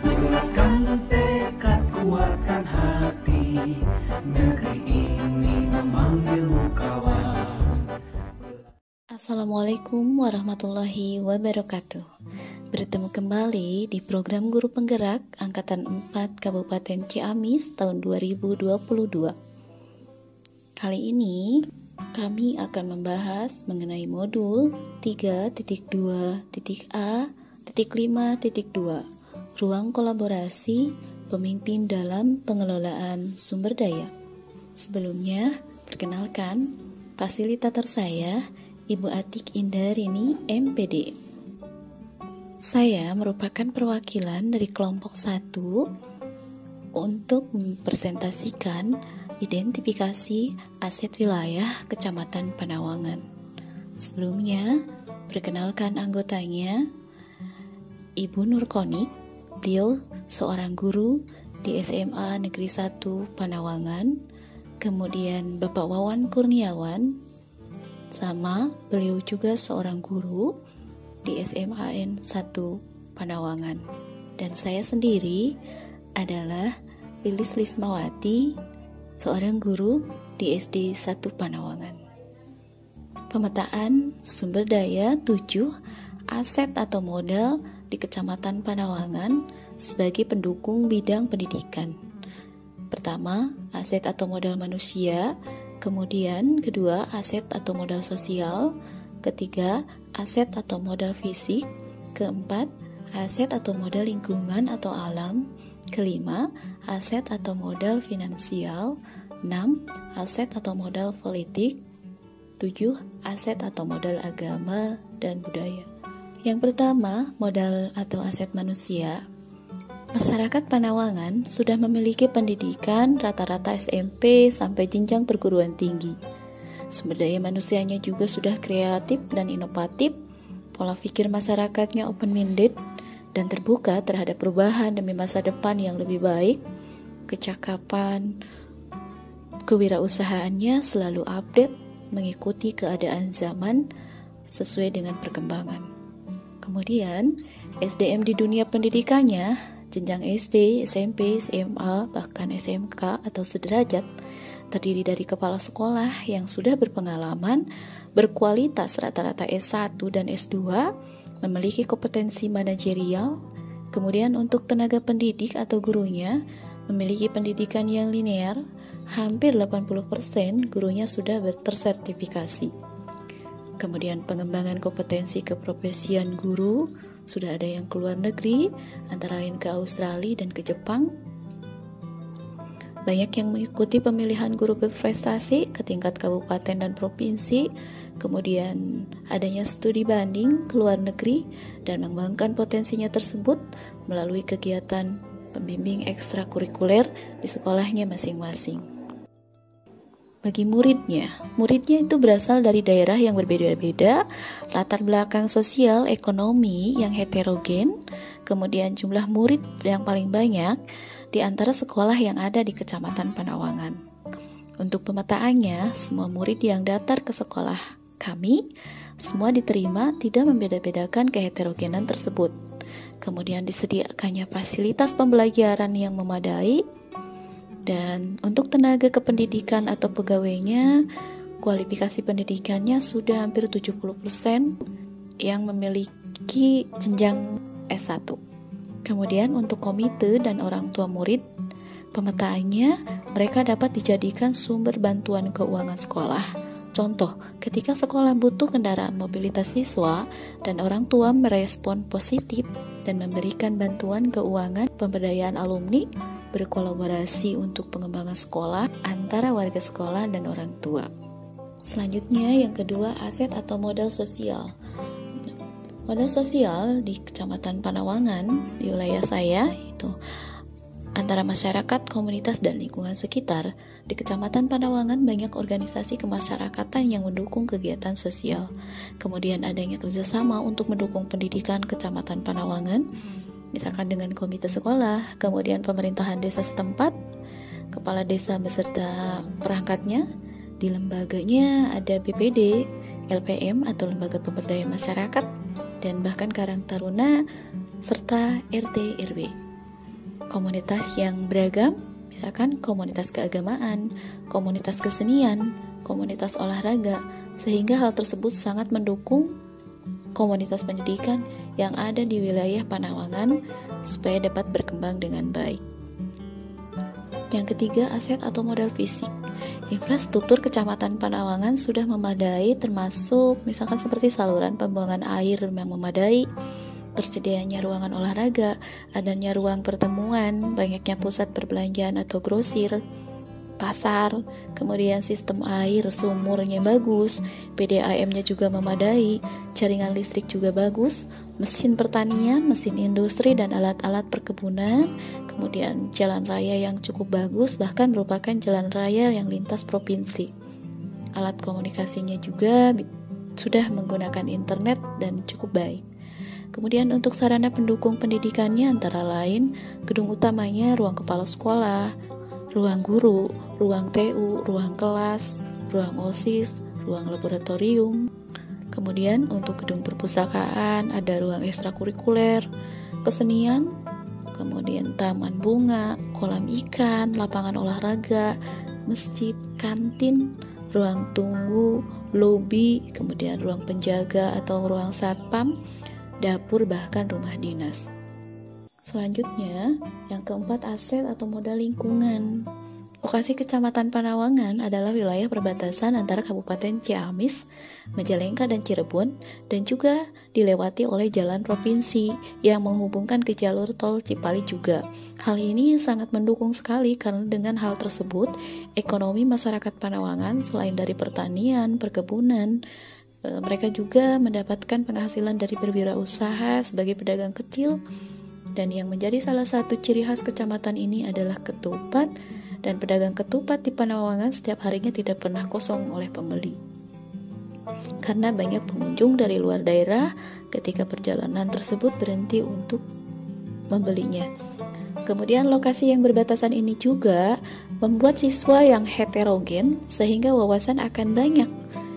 Bulatkan tekad, kuatkan hati, negeri ini memanggilmu kawan. Assalamualaikum warahmatullahi wabarakatuh. Bertemu kembali di program Guru Penggerak Angkatan 4 Kabupaten Ciamis tahun 2022. Kali ini kami akan membahas mengenai modul 3.2.A.5.2 Ruang Kolaborasi Pemimpin dalam Pengelolaan Sumber Daya. Sebelumnya, perkenalkan fasilitator saya, Ibu Atik Indarini, MPD. Saya merupakan perwakilan dari kelompok 1 untuk mempresentasikan identifikasi aset wilayah Kecamatan Panawangan. Sebelumnya, perkenalkan anggotanya, Ibu Nurkonik. Beliau seorang guru di SMA Negeri 1 Panawangan. Kemudian Bapak Wawan Kurniawan, sama beliau juga seorang guru di SMAN 1 Panawangan. Dan saya sendiri adalah Lilis Lismawati, seorang guru di SD 1 Panawangan. Pemetaan sumber daya 7, aset atau modal di Kecamatan Panawangan sebagai pendukung bidang pendidikan. Pertama, aset atau modal manusia. Kemudian kedua, aset atau modal sosial. Ketiga, aset atau modal fisik. Keempat, aset atau modal lingkungan atau alam. Kelima, aset atau modal finansial. 6, aset atau modal politik. 7, aset atau modal agama dan budaya. Yang pertama, modal atau aset manusia. Masyarakat Panawangan sudah memiliki pendidikan rata-rata SMP sampai jenjang perguruan tinggi. Sumber daya manusianya juga sudah kreatif dan inovatif. Pola pikir masyarakatnya open-minded dan terbuka terhadap perubahan demi masa depan yang lebih baik. Kecakapan kewirausahaannya selalu update, mengikuti keadaan zaman sesuai dengan perkembangan. Kemudian, SDM di dunia pendidikannya, jenjang SD, SMP, SMA, bahkan SMK atau sederajat, terdiri dari kepala sekolah yang sudah berpengalaman, berkualitas rata-rata S1 dan S2, memiliki kompetensi manajerial. Kemudian untuk tenaga pendidik atau gurunya, memiliki pendidikan yang linear, hampir 80% gurunya sudah tersertifikasi. Kemudian pengembangan kompetensi keprofesian guru, sudah ada yang ke luar negeri, antara lain ke Australia dan ke Jepang. Banyak yang mengikuti pemilihan guru berprestasi ke tingkat kabupaten dan provinsi. Kemudian adanya studi banding ke luar negeri dan mengembangkan potensinya tersebut melalui kegiatan pembimbing ekstrakurikuler di sekolahnya masing-masing. Bagi muridnya itu berasal dari daerah yang berbeda-beda, latar belakang sosial, ekonomi yang heterogen, kemudian jumlah murid yang paling banyak di antara sekolah yang ada di Kecamatan Panawangan. Untuk pemetaannya, semua murid yang daftar ke sekolah kami, semua diterima, tidak membeda-bedakan keheterogenan tersebut. Kemudian disediakannya fasilitas pembelajaran yang memadai. Dan untuk tenaga kependidikan atau pegawainya, kualifikasi pendidikannya sudah hampir 70% yang memiliki jenjang S1. Kemudian untuk komite dan orang tua murid, pemetaannya mereka dapat dijadikan sumber bantuan keuangan sekolah. Contoh, ketika sekolah butuh kendaraan mobilitas siswa dan orang tua merespon positif dan memberikan bantuan keuangan pemberdayaan alumni, berkolaborasi untuk pengembangan sekolah antara warga sekolah dan orang tua. Selanjutnya yang kedua, aset atau modal sosial. Modal sosial di Kecamatan Panawangan di wilayah saya itu antara masyarakat, komunitas, dan lingkungan sekitar. Di Kecamatan Panawangan banyak organisasi kemasyarakatan yang mendukung kegiatan sosial. Kemudian adanya kerjasama untuk mendukung pendidikan Kecamatan Panawangan. misalkan dengan komite sekolah, kemudian pemerintahan desa setempat, kepala desa beserta perangkatnya. Di lembaganya ada BPD, LPM atau Lembaga Pemberdayaan Masyarakat, dan bahkan Karang Taruna serta RT RW. Komunitas yang beragam, misalkan komunitas keagamaan, komunitas kesenian, komunitas olahraga, sehingga hal tersebut sangat mendukung komunitas pendidikan yang ada di wilayah Panawangan supaya dapat berkembang dengan baik. Yang ketiga, aset atau modal fisik. Infrastruktur Kecamatan Panawangan sudah memadai, termasuk misalkan seperti saluran pembuangan air yang memadai, tersedianya ruangan olahraga, adanya ruang pertemuan, banyaknya pusat perbelanjaan atau grosir, pasar, kemudian sistem air sumurnya bagus, PDAM-nya juga memadai, jaringan listrik juga bagus, mesin pertanian, mesin industri, dan alat-alat perkebunan, kemudian jalan raya yang cukup bagus, bahkan merupakan jalan raya yang lintas provinsi. Alat komunikasinya juga sudah menggunakan internet dan cukup baik. Kemudian untuk sarana pendukung pendidikannya antara lain gedung utamanya, ruang kepala sekolah, ruang guru, ruang TU, ruang kelas, ruang OSIS, ruang laboratorium. Kemudian untuk gedung perpustakaan ada ruang ekstrakurikuler, kesenian, kemudian taman bunga, kolam ikan, lapangan olahraga, masjid, kantin, ruang tunggu, lobi, kemudian ruang penjaga atau ruang satpam, dapur, bahkan rumah dinas. Selanjutnya, yang keempat, aset atau modal lingkungan. Lokasi Kecamatan Panawangan adalah wilayah perbatasan antara Kabupaten Ciamis, Majalengka, dan Cirebon, dan juga dilewati oleh jalan provinsi yang menghubungkan ke jalur tol Cipali juga. Hal ini sangat mendukung sekali karena dengan hal tersebut, ekonomi masyarakat Panawangan selain dari pertanian, perkebunan, mereka juga mendapatkan penghasilan dari berwirausaha sebagai pedagang kecil, dan yang menjadi salah satu ciri khas kecamatan ini adalah ketupat, dan pedagang ketupat di Panawangan setiap harinya tidak pernah kosong oleh pembeli. Karena banyak pengunjung dari luar daerah ketika perjalanan tersebut berhenti untuk membelinya. Kemudian lokasi yang berbatasan ini juga membuat siswa yang heterogen sehingga wawasan akan banyak.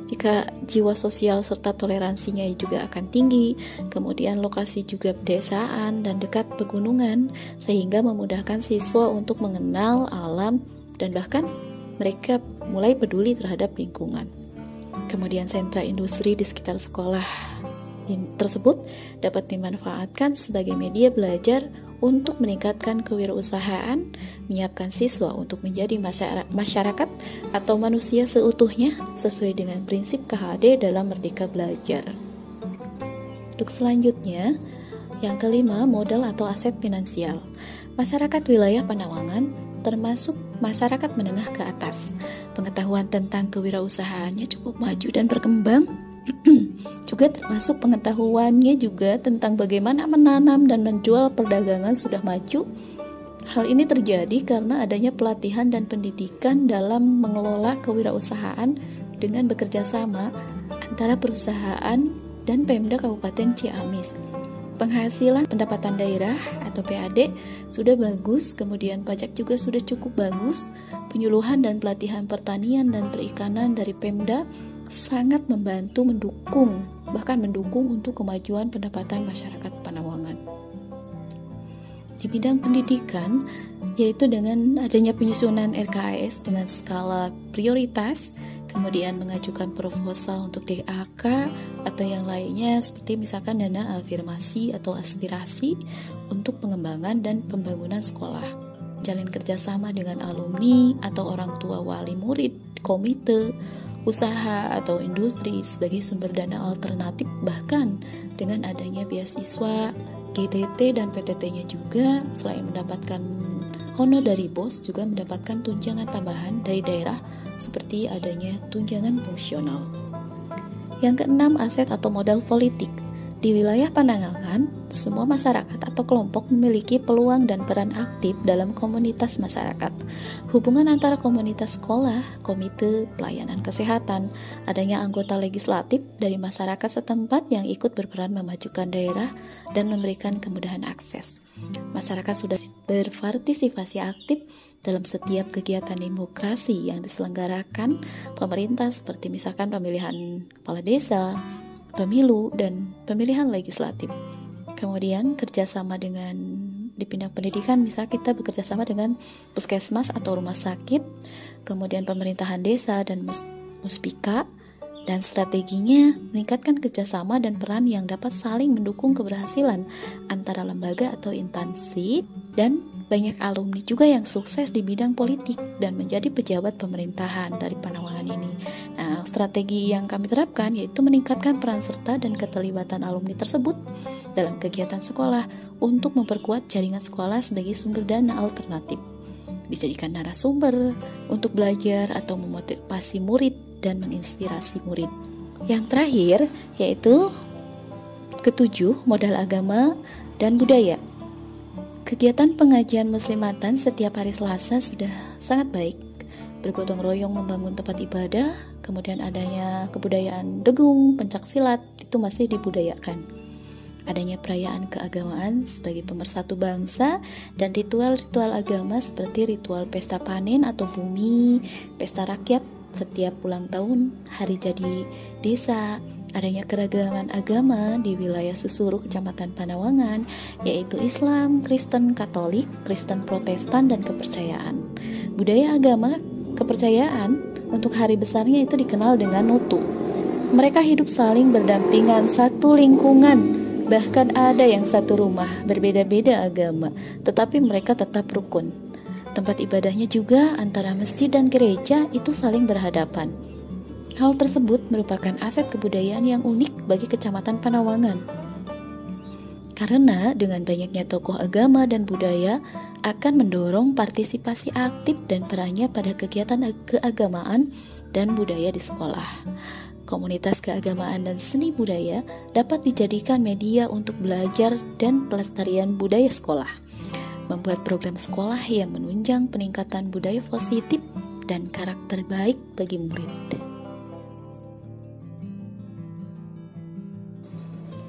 Jika jiwa sosial serta toleransinya juga akan tinggi, kemudian lokasi juga pedesaan dan dekat pegunungan, sehingga memudahkan siswa untuk mengenal alam dan bahkan mereka mulai peduli terhadap lingkungan. Kemudian sentra industri di sekitar sekolah tersebut dapat dimanfaatkan sebagai media belajar untuk meningkatkan kewirausahaan, menyiapkan siswa untuk menjadi masyarakat atau manusia seutuhnya sesuai dengan prinsip KHD dalam Merdeka Belajar. Untuk selanjutnya, yang kelima, modal atau aset finansial. Masyarakat wilayah Panawangan termasuk masyarakat menengah ke atas. Pengetahuan tentang kewirausahaannya cukup maju dan berkembang. Juga termasuk pengetahuannya juga tentang bagaimana menanam dan menjual perdagangan sudah maju. Hal ini terjadi karena adanya pelatihan dan pendidikan dalam mengelola kewirausahaan dengan bekerja sama antara perusahaan dan Pemda Kabupaten Ciamis. Penghasilan pendapatan daerah atau PAD sudah bagus, kemudian pajak juga sudah cukup bagus, penyuluhan dan pelatihan pertanian dan perikanan dari Pemda sangat membantu, bahkan mendukung untuk kemajuan pendapatan masyarakat Panawangan. Di bidang pendidikan, yaitu dengan adanya penyusunan RKAS dengan skala prioritas, kemudian mengajukan proposal untuk DAK atau yang lainnya seperti misalkan dana afirmasi atau aspirasi untuk pengembangan dan pembangunan sekolah. Jalin kerjasama dengan alumni atau orang tua wali murid, komite, usaha atau industri sebagai sumber dana alternatif, bahkan dengan adanya beasiswa, GTT dan PTT-nya juga selain mendapatkan honor dari BOS juga mendapatkan tunjangan tambahan dari daerah seperti adanya tunjangan fungsional. Yang keenam, aset atau modal politik. Di wilayah Panawangan, semua masyarakat atau kelompok memiliki peluang dan peran aktif dalam komunitas masyarakat. Hubungan antara komunitas sekolah, komite, pelayanan kesehatan, adanya anggota legislatif dari masyarakat setempat yang ikut berperan memajukan daerah dan memberikan kemudahan akses. Masyarakat sudah berpartisipasi aktif dalam setiap kegiatan demokrasi yang diselenggarakan pemerintah, seperti misalkan pemilihan kepala desa, pemilu, dan pemilihan legislatif. Kemudian kerjasama dengan di bidang pendidikan, misal kita bekerja sama dengan puskesmas atau rumah sakit, kemudian pemerintahan desa dan muspika, dan strateginya meningkatkan kerjasama dan peran yang dapat saling mendukung keberhasilan antara lembaga atau instansi, dan banyak alumni juga yang sukses di bidang politik dan menjadi pejabat pemerintahan dari Panewangan ini. Nah, strategi yang kami terapkan yaitu meningkatkan peran serta dan keterlibatan alumni tersebut dalam kegiatan sekolah untuk memperkuat jaringan sekolah sebagai sumber dana alternatif, dijadikan narasumber untuk belajar atau memotivasi murid dan menginspirasi murid. Yang terakhir yaitu ketujuh, modal agama dan budaya. Kegiatan pengajian muslimatan setiap hari Selasa sudah sangat baik. Bergotong royong membangun tempat ibadah, kemudian adanya kebudayaan degung, pencak silat, itu masih dibudayakan. Adanya perayaan keagamaan sebagai pemersatu bangsa dan ritual-ritual agama seperti ritual pesta panen atau bumi, pesta rakyat setiap ulang tahun, hari jadi desa. Adanya keragaman agama di wilayah Susuru, Kecamatan Panewangan, yaitu Islam, Kristen, Katolik, Kristen Protestan, dan kepercayaan. Budaya agama, kepercayaan untuk hari besarnya itu dikenal dengan Nutu. Mereka hidup saling berdampingan satu lingkungan, bahkan ada yang satu rumah, berbeda-beda agama, tetapi mereka tetap rukun. Tempat ibadahnya juga antara masjid dan gereja itu saling berhadapan. Hal tersebut merupakan aset kebudayaan yang unik bagi Kecamatan Panewangan. Karena dengan banyaknya tokoh agama dan budaya akan mendorong partisipasi aktif dan perannya pada kegiatan keagamaan dan budaya di sekolah. Komunitas keagamaan dan seni budaya dapat dijadikan media untuk belajar dan pelestarian budaya sekolah. Membuat program sekolah yang menunjang peningkatan budaya positif dan karakter baik bagi murid.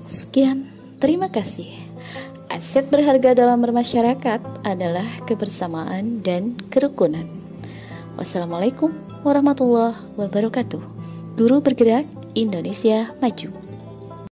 Sekian, terima kasih. Aset berharga dalam bermasyarakat adalah kebersamaan dan kerukunan. Wassalamualaikum warahmatullahi wabarakatuh. Guru bergerak, Indonesia maju.